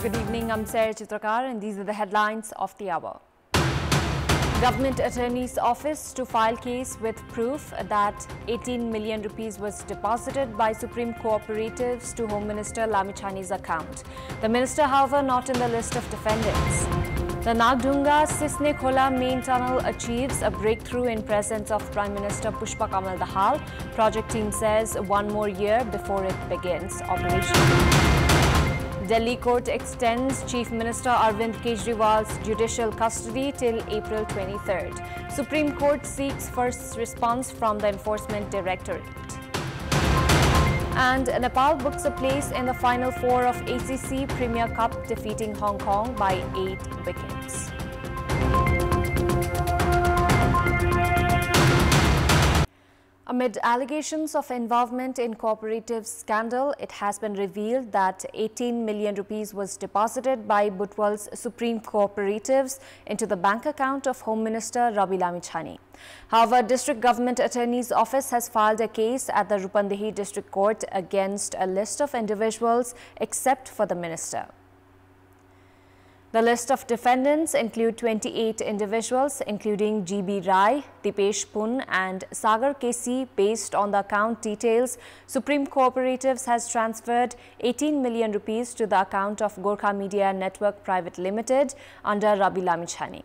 Good evening, I'm Sarah Chitrakar and these are the headlines of the hour. Government Attorney's Office to file case with proof that 18 million rupees was deposited by Supreme Cooperatives to Home Minister Lamichhani's account. The minister, however, not in the list of defendants. The Nagdunga-Sisne-Khola main tunnel achieves a breakthrough in presence of Prime Minister Pushpa Kamal Dahal. Project team says one more year before it begins operation. Delhi court extends Chief Minister Arvind Kejriwal's judicial custody till April 23rd. Supreme Court seeks first response from the Enforcement Directorate. And Nepal books a place in the Final Four of ACC Premier Cup, defeating Hong Kong by 8 wickets. Amid allegations of involvement in cooperative scandal, it has been revealed that 18 million rupees was deposited by Butwal's Supreme Cooperatives into the bank account of Home Minister Rabi Lamichhani. However, District Government Attorney's Office has filed a case at the Rupandehi District Court against a list of individuals except for the minister. The list of defendants include 28 individuals, including G.B. Rai, Dipesh Pun and Sagar Kesi. Based on the account details, Supreme Cooperatives has transferred 18 million rupees to the account of Gorkha Media Network Private Limited under Rabi Lamichhani.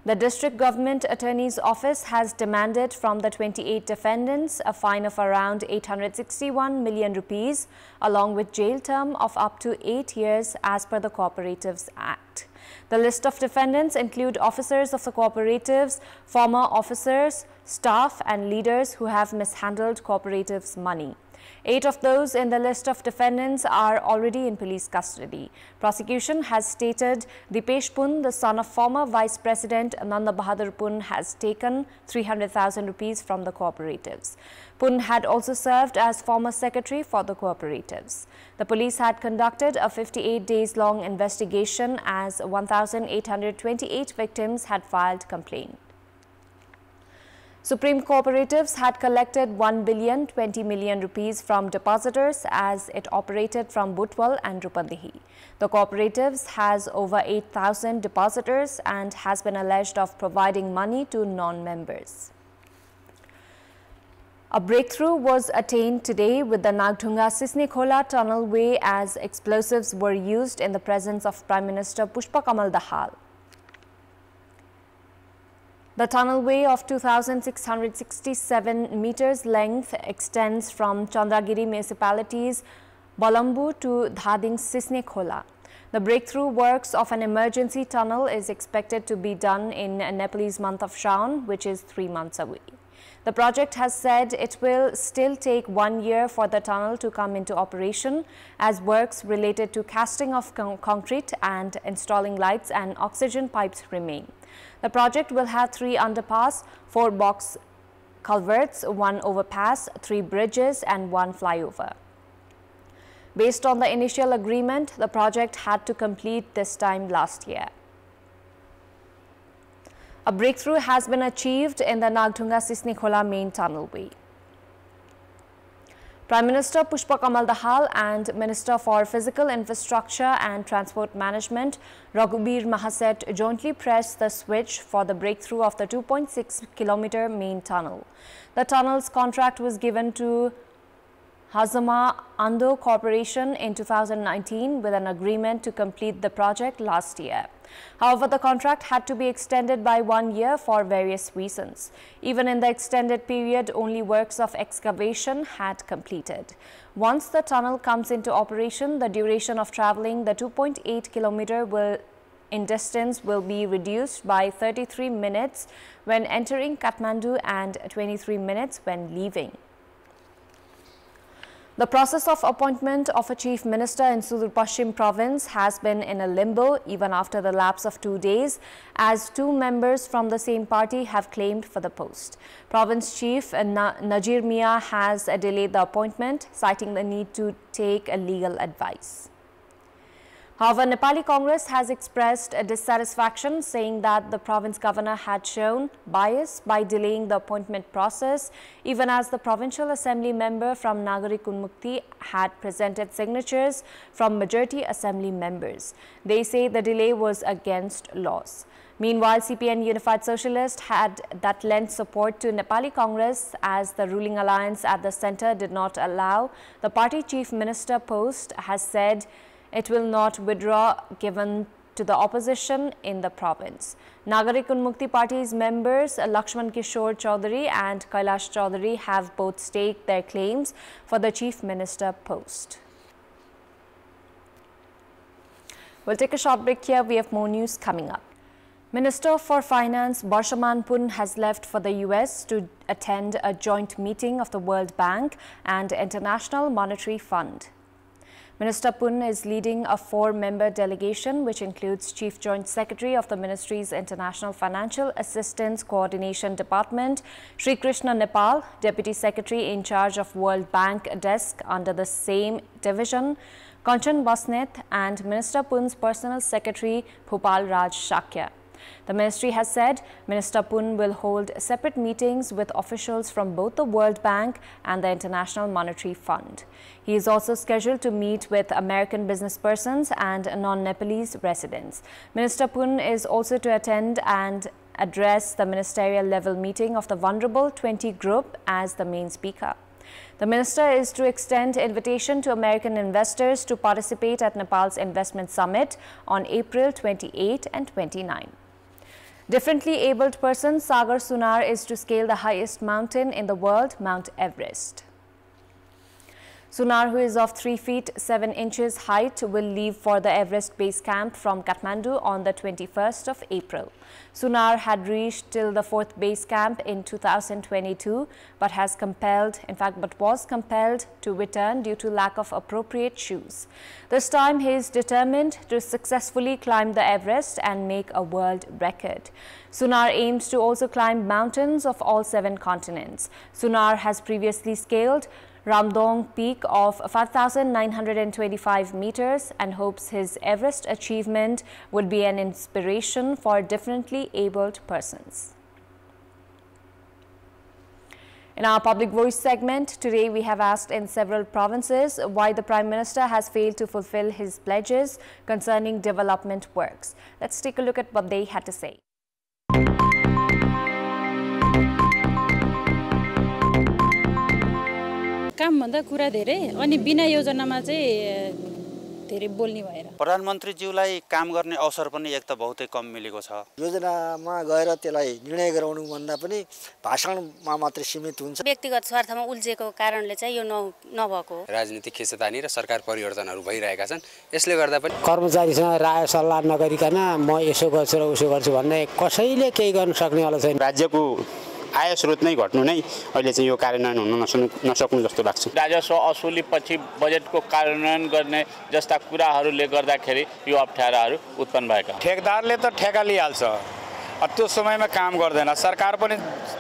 The District Government Attorney's Office has demanded from the 28 defendants a fine of around 861 million rupees, along with jail term of up to 8 years as per the Cooperatives Act. The list of defendants include officers of the cooperatives, former officers, staff and leaders who have mishandled cooperatives' money. 8 of those in the list of defendants are already in police custody. Prosecution has stated Dipesh Pun, the son of former Vice President Nanda Bahadur Pun, has taken 300,000 rupees from the cooperatives. Pun had also served as former secretary for the cooperatives. The police had conducted a 58 days long investigation as 1,828 victims had filed complaint. Supreme Cooperatives had collected 1,020 million rupees from depositors as it operated from Butwal and Rupandehi. The cooperatives has over 8,000 depositors and has been alleged of providing money to non-members. A breakthrough was attained today with the Nagdunga-Sisne-Khola tunnelway as explosives were used in the presence of Prime Minister Pushpa Kamal Dahal. The tunnelway of 2,667 meters length extends from Chandragiri municipality's Balambu to Dhading-Sisne-Khola. The breakthrough works of an emergency tunnel is expected to be done in Nepalese month of Shravan, which is 3 months away. The project has said it will still take 1 year for the tunnel to come into operation, as works related to casting of concrete and installing lights and oxygen pipes remain. The project will have 3 underpass, 4 box culverts, 1 overpass, 3 bridges and 1 flyover. Based on the initial agreement, the project had to complete this time last year. A breakthrough has been achieved in the Nagdunga-Sisne-Khola main tunnelway. Prime Minister Pushpa Kamal Dahal and Minister for Physical Infrastructure and Transport Management Raghubir Mahaset jointly pressed the switch for the breakthrough of the 2.6-kilometer main tunnel. The tunnel's contract was given to Hazama Ando Corporation in 2019 with an agreement to complete the project last year. However, the contract had to be extended by 1 year for various reasons. Even in the extended period, only works of excavation had completed. Once the tunnel comes into operation, the duration of traveling the 2.8 kilometer in distance will be reduced by 33 minutes when entering Kathmandu and 23 minutes when leaving. The process of appointment of a chief minister in Sudur Pashchim province has been in a limbo even after the lapse of 2 days, as 2 members from the same party have claimed for the post. Province Chief Najir Mia has delayed the appointment, citing the need to take a legal advice. However, Nepali Congress has expressed dissatisfaction, saying that the province governor had shown bias by delaying the appointment process, even as the provincial assembly member from Nagarik Unmukti had presented signatures from majority assembly members. They say the delay was against laws. Meanwhile, CPN Unified Socialist had that lent support to Nepali Congress as the ruling alliance at the centre did not allow the party chief minister post, has said it will not withdraw given to the opposition in the province. Nagarik Unmukti Party's members Lakshman Kishore Chaudhary and Kailash Chaudhary have both staked their claims for the chief minister post. We'll take a short break here. We have more news coming up. Minister for Finance Barshaman Pun has left for the US to attend a joint meeting of the World Bank and International Monetary Fund. Minister Pun is leading a 4-member delegation which includes Chief Joint Secretary of the Ministry's International Financial Assistance Coordination Department, Sri Krishna Nepal, Deputy Secretary in charge of World Bank desk under the same division, Kanchan Basnet, and Minister Pun's personal secretary, Bhupal Raj Shakya. The ministry has said Minister Pun will hold separate meetings with officials from both the World Bank and the International Monetary Fund. He is also scheduled to meet with American businesspersons and non-Nepalese residents. Minister Pun is also to attend and address the ministerial level meeting of the Vulnerable 20 group as the main speaker. The minister is to extend invitation to American investors to participate at Nepal's Investment Summit on April 28 and 29. Differently abled person Sagar Sunar is to scale the highest mountain in the world, Mount Everest. Sunar, who is of 3 feet 7 inches height, will leave for the Everest base camp from Kathmandu on the 21st of April. Sunar had reached till the 4th base camp in 2022, but was compelled to return due to lack of appropriate shoes. This time, he is determined to successfully climb the Everest and make a world record. Sunar aims to also climb mountains of all 7 continents. Sunar has previously scaled Ramdong peak of 5,925 meters and hopes his Everest achievement would be an inspiration for differently abled persons. In our Public Voice segment, today we have asked in several provinces why the Prime Minister has failed to fulfill his pledges concerning development works. Let's take a look at what they had to say. काम भन्दा कुरा धेरै अनि बिना योजनामा चाहिँ धेरै बोल्ने भएर प्रधानमन्त्री ज्यूलाई काम गर्ने अवसर पनि एक त बहुतै कम मिलेको छ। योजनामा गएर त्यसलाई निर्णय गराउनु भन्दा पनि भाषणमा मात्र सीमित हुन्छ। व्यक्तिगत स्वार्थमा उल्झेको कारणले चाहिँ यो नभएको राजनीतिक खेचतानी र सरकार परिवर्तनहरू भइरहेका छन्। यसले गर्दा पनि कर्मचारीसँग राय सल्लाह नगरिकन म यसो गर्छु र उसो गर्छु भन्ने कसैले केही गर्न सक्नेवाला छैन। राज्यको आय स्रोत नै घट्नु नै अहिले चाहिँ यो कार्यान्वयन हुन नसक्नु जस्तो लाग्छ। राजस्व असुलीपछि बजेटको कार्यान्वयन गर्ने जस्ता कुराहरूले गर्दाखेरि यो अप्ठ्याराहरू उत्पन्न भएका। ठेकदारले त ठेका लिइहाल्छ, त्यो समयमा काम गर्दैन। सरकार पनि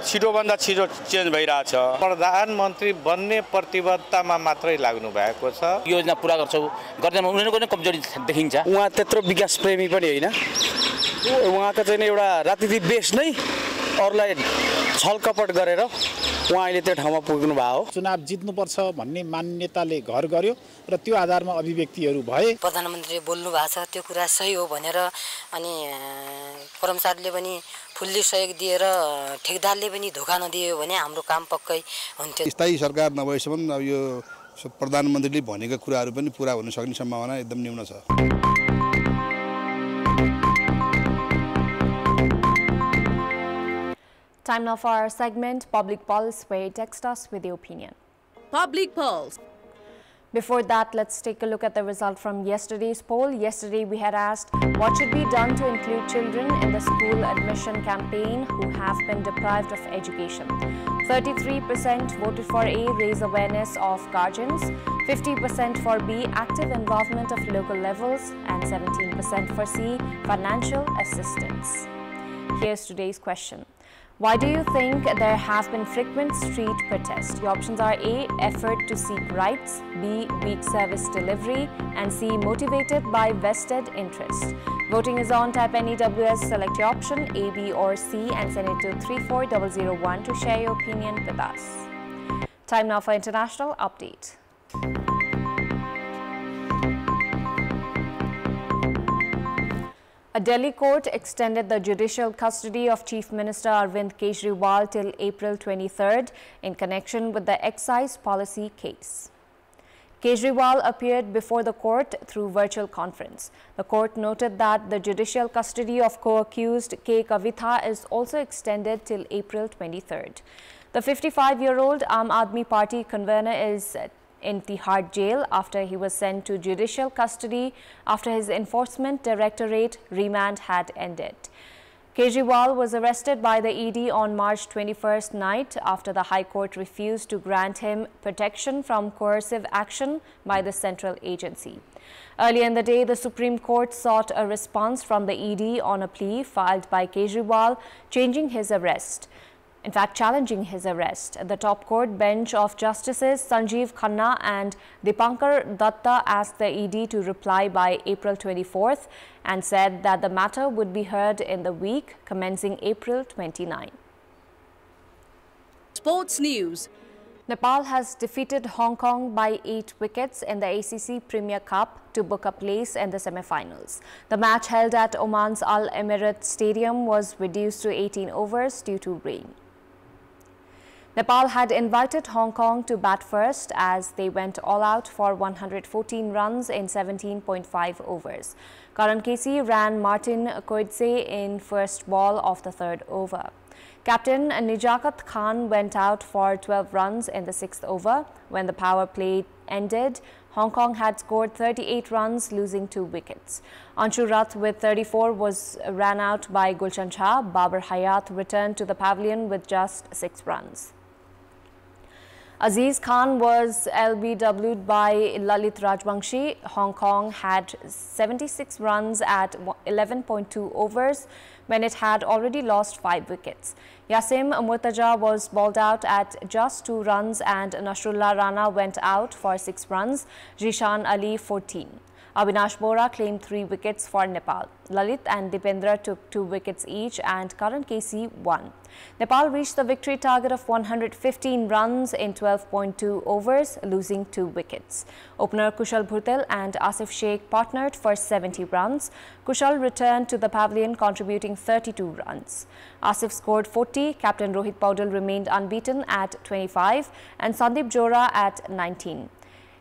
छिटोभन्दा छिटो चेन्ज भइरहेछ। प्रधानमन्त्री बन्ने प्रतिबद्धतामा मात्रै लाग्नु भएको छ। योजना पुरा गर्छौ गर्दैमा उनीहरूको नै कमजोरी देखिन्छ। उहाँ त्यत्रो विकास प्रेमी पनि होइन, उहाँको चाहिँ एउटा राजनीतिक बेस नै अरूलाई छलकपट गरेर उहाँ अहिले त्यो ठाउँमा पुग्नु भयो। चुनाव जित्नुपर्छ भन्ने मान्यताले घर गर्यो र त्यो आधारमा अभिव्यक्तिहरू भए। प्रधानमन्त्रीले बोल्नु भएको छ त्यो कुरा सही हो भनेर अनि कर्मचारीले पनि फुल्ली सहयोग दिएर ठेकदारले पनि धोका नदियो भने हाम्रो काम पक्कै हुन्थ्यो। स्थायी सरकार नभएसम्म अब यो प्रधानमन्त्रीले भनेका कुराहरू पनि पूरा हुन सक्ने सम्भावना एकदम न्यून छ। Time now for our segment, Public Pulse, where you text us with your opinion. Public Pulse. Before that, let's take a look at the result from yesterday's poll. Yesterday, we had asked what should be done to include children in the school admission campaign who have been deprived of education. 33% voted for A, raise awareness of guardians, 50% for B, active involvement of local levels, and 17% for C, financial assistance. Here's today's question. Why do you think there have been frequent street protests? Your options are A. Effort to seek rights, B. Weak service delivery, and C. Motivated by vested interest. Voting is on. Type NEWS, select your option A, B or C and send it to 34001 to share your opinion with us. Time now for international update. A Delhi court extended the judicial custody of Chief Minister Arvind Kejriwal till April 23rd in connection with the excise policy case. Kejriwal appeared before the court through virtual conference. The court noted that the judicial custody of co-accused K. Kavitha is also extended till April 23rd. The 55-year-old Aam Aadmi Party convener is in Tihar jail after he was sent to judicial custody after his enforcement directorate remand had ended. Kejriwal was arrested by the ED on March 21st night after the High Court refused to grant him protection from coercive action by the central agency. Earlier in the day, the Supreme Court sought a response from the ED on a plea filed by Kejriwal challenging his arrest. The top court bench of Justices Sanjeev Khanna and Dipankar Datta asked the ED to reply by April 24th and said that the matter would be heard in the week commencing April 29. Sports news. Nepal has defeated Hong Kong by 8 wickets in the ACC Premier Cup to book a place in the semi-finals. The match held at Oman's Al Emirat Stadium was reduced to 18 overs due to rain. Nepal had invited Hong Kong to bat first as they went all out for 114 runs in 17.5 overs. Karan Casey ran Martin Koidze in first ball of the third over. Captain Nijakat Khan went out for 12 runs in the sixth over. When the power play ended, Hong Kong had scored 38 runs, losing 2 wickets. Anshu Rath with 34 was ran out by Gulshan Shah. Babar Hayat returned to the pavilion with just 6 runs. Aziz Khan was LBW'd by Lalit Rajwangshi. Hong Kong had 76 runs at 11.2 overs when it had already lost 5 wickets. Yasim Murtaja was bowled out at just 2 runs and Nasrullah Rana went out for 6 runs, Zishan Ali 14. Avinash Bora claimed 3 wickets for Nepal. Lalit and Dipendra took 2 wickets each and Karan Casey won. Nepal reached the victory target of 115 runs in 12.2 overs, losing 2 wickets. Opener Kushal Bhurtel and Asif Sheikh partnered for 70 runs. Kushal returned to the pavilion contributing 32 runs. Asif scored 40, Captain Rohit Paudel remained unbeaten at 25 and Sandeep Jora at 19.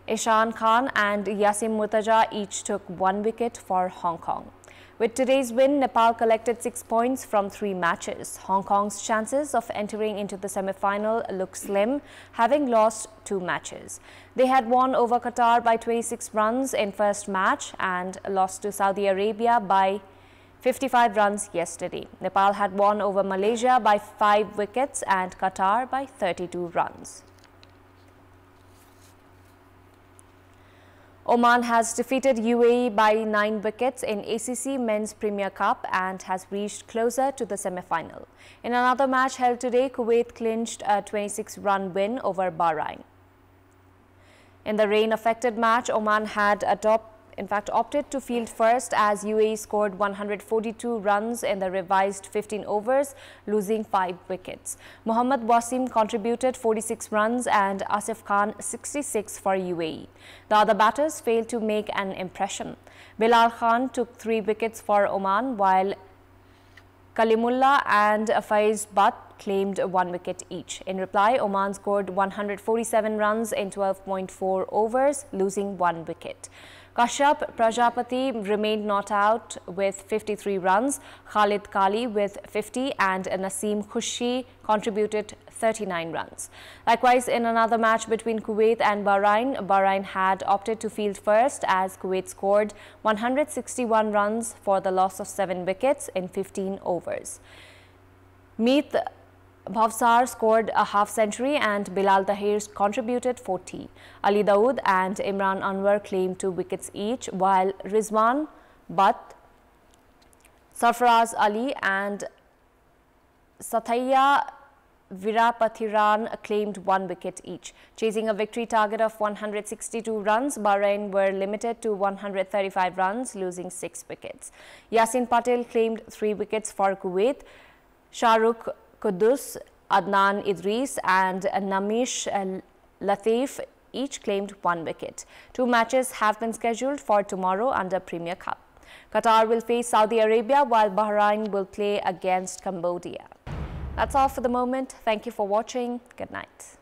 Ishan Khan and Yasim Murtaja each took 1 wicket for Hong Kong. With today's win, Nepal collected 6 points from 3 matches. Hong Kong's chances of entering into the semi-final look slim, having lost 2 matches. They had won over Qatar by 26 runs in first match and lost to Saudi Arabia by 55 runs yesterday. Nepal had won over Malaysia by 5 wickets and Qatar by 32 runs. Oman has defeated UAE by 9 wickets in ACC Men's Premier Cup and has reached closer to the semi-final. In another match held today, Kuwait clinched a 26-run win over Bahrain. In the rain-affected match, Oman had opted to field first as UAE scored 142 runs in the revised 15 overs, losing 5 wickets. Mohammad Wasim contributed 46 runs and Asif Khan 66 for UAE. The other batters failed to make an impression. Bilal Khan took 3 wickets for Oman, while Kalimullah and Faiz Butt claimed 1 wicket each. In reply, Oman scored 147 runs in 12.4 overs, losing 1 wicket. Kashyap Prajapati remained not out with 53 runs, Khalid Kali with 50 and Naseem Khushi contributed 39 runs. Likewise, in another match between Kuwait and Bahrain, Bahrain had opted to field first as Kuwait scored 161 runs for the loss of 7 wickets in 15 overs. Meet Bhavsar scored a half-century and Bilal Tahir contributed 40. Ali Dawood and Imran Anwar claimed 2 wickets each, while Rizwan Butt, Sarfaraz Ali and Sathaiya Virapathiran claimed 1 wicket each. Chasing a victory target of 162 runs, Bahrain were limited to 135 runs, losing 6 wickets. Yasin Patel claimed 3 wickets for Kuwait. Shahrukh Qudus, Adnan Idris and Namish Latif each claimed 1 wicket. 2 matches have been scheduled for tomorrow under Premier Cup. Qatar will face Saudi Arabia while Bahrain will play against Cambodia. That's all for the moment. Thank you for watching. Good night.